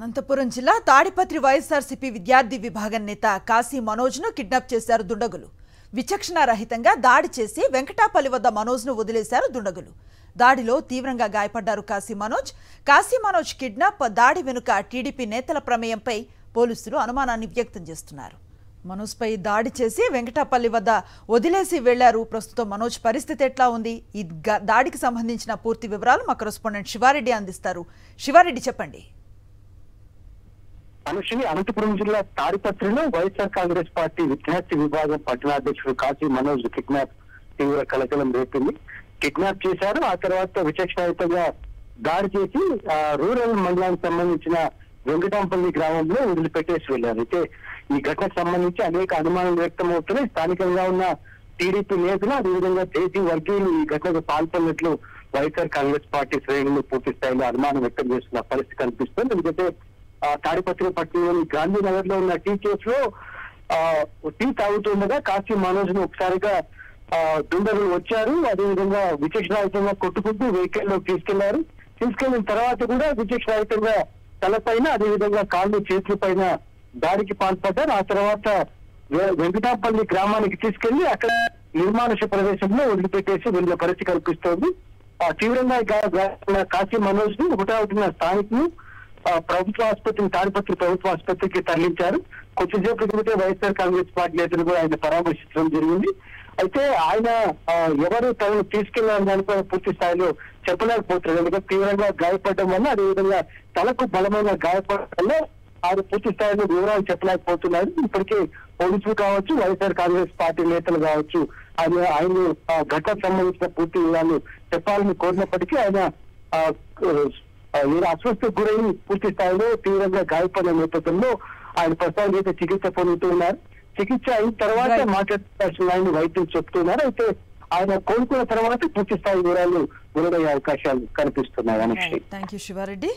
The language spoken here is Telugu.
అనంతపురం జిల్లా తాడిపత్రి వైఎస్ఆర్సీపీ విద్యార్థి విభాగం నేత కాశీ మనోజ్ను కిడ్నాప్ చేశారు దుండగులు. విచక్షణారహితంగా దాడి చేసి వెంకటాపల్లి వద్ద మనోజ్ను వదిలేశారు దుండగులు. దాడిలో తీవ్రంగా గాయపడ్డారు కాశీ మనోజ్. కాశీ మనోజ్ కిడ్నాప్ దాడి వెనుక టీడీపీ నేతల ప్రమేయంపై పోలీసులు అనుమానాన్ని వ్యక్తం చేస్తున్నారు. మనోజ్పై దాడి చేసి వెంకటాపల్లి వద్ద వదిలేసి వెళ్లారు. ప్రస్తుతం మనోజ్ పరిస్థితి ఎట్లా ఉంది? ఈ దాడికి సంబంధించిన పూర్తి వివరాలు మా కరెస్పాండెంట్ శివారెడ్డి అందిస్తారు. శివారెడ్డి, చెప్పండి. అనుశ్రీ, అనంతపురం జిల్లా తాడిపత్రిలో వైఎస్ఆర్ కాంగ్రెస్ పార్టీ విద్యార్థి విభాగం పట్టణాధ్యక్షుడు కాశీ మనోజ్ కిడ్నాప్ తీవ్ర కలకలం రేపింది. కిడ్నాప్ చేశారు. ఆ తర్వాత విచక్షణాయుతంగా దాడి చేసి రూరల్ మండలానికి సంబంధించిన వెంకటాంపల్లి గ్రామంలో వదిలిపెట్టేసి వెళ్లారు. అయితే ఈ ఘటనకు సంబంధించి అనేక అనుమానాలు వ్యక్తం అవుతున్నాయి. స్థానికంగా ఉన్న టీడీపీ నేతలు, అదేవిధంగా దేశీ వర్గీయులు ఈ ఘటనకు పాల్పడినట్లు వైఎస్ఆర్ కాంగ్రెస్ పార్టీ శ్రేణులు పూర్తి స్థాయిలో అనుమానం వ్యక్తం చేస్తున్న పరిస్థితి కనిపిస్తుంది. ఎందుకంటే తాడిపత్రి పట్టణంలోని గాంధీనగర్ లో ఉన్న టీ కేఫ్ లో టీ తాగుతుండగా కాశీ మనోజ్ ను ఒకసారిగా దుండగులు వచ్చారు. అదేవిధంగా విచక్షణాయుతంగా కొట్టుకుంటూ వెహికల్ లో తీసుకెళ్లిన తర్వాత కూడా విచక్షణాయుతంగా తలపైన, అదేవిధంగా కాళ్ళు చేతుల పైన దాడికి పాల్పడ్డారు. ఆ తర్వాత వెంకటాపల్లి గ్రామానికి తీసుకెళ్లి అక్కడ నిర్మానుష ప్రదేశంలో వదిలిపెట్టేసి వెళ్ళే పరిస్థితి కల్పిస్తోంది. తీవ్రంగా కాశీ మనోజ్ ను ఒకటవుతున్న స్థానికులు ప్రభుత్వ ఆసుపత్రి, తాడిపత్రి ప్రభుత్వ ఆసుపత్రికి తరలించారు. కొద్దిసేపు క్రితమే వైఎస్ఆర్ కాంగ్రెస్ పార్టీ నేతలు కూడా ఆయన పరామర్శించడం జరిగింది. అయితే ఆయన ఎవరు తనను తీసుకెళ్లారని దానిపై పూర్తి స్థాయిలో చెప్పలేకపోతున్నారు. ఎందుకంటే తీవ్రంగా గాయపడడం వల్ల, అదేవిధంగా తలకు బలమైన గాయపడడం వల్ల ఆయన పూర్తి స్థాయిలో వివరాలు చెప్పలేకపోతున్నారు. ఇప్పటికే పోలీసులు కావచ్చు, వైఎస్ఆర్ కాంగ్రెస్ పార్టీ నేతలు కావచ్చు ఆయన ఘటనకు సంబంధించిన పూర్తి వివరాలు చెప్పాలని కోరినప్పటికీ ఆయన అస్వస్థకు గురై పూర్తి స్థాయిలో తీవ్రంగా గాయపడిన నేపథ్యంలో ఆయన ప్రస్తుతానికి అయితే చికిత్స పొందుతూ ఉన్నారు. చికిత్స అయిన తర్వాత మాట్లాడాల్సిన వైద్యులు చెప్తున్నారు. అయితే ఆయన కోలుకున్న తర్వాత పూర్తి స్థాయి వివరాలు వెలువడే అవకాశాలు కనిపిస్తున్నాయి. Thank you Sivareddy.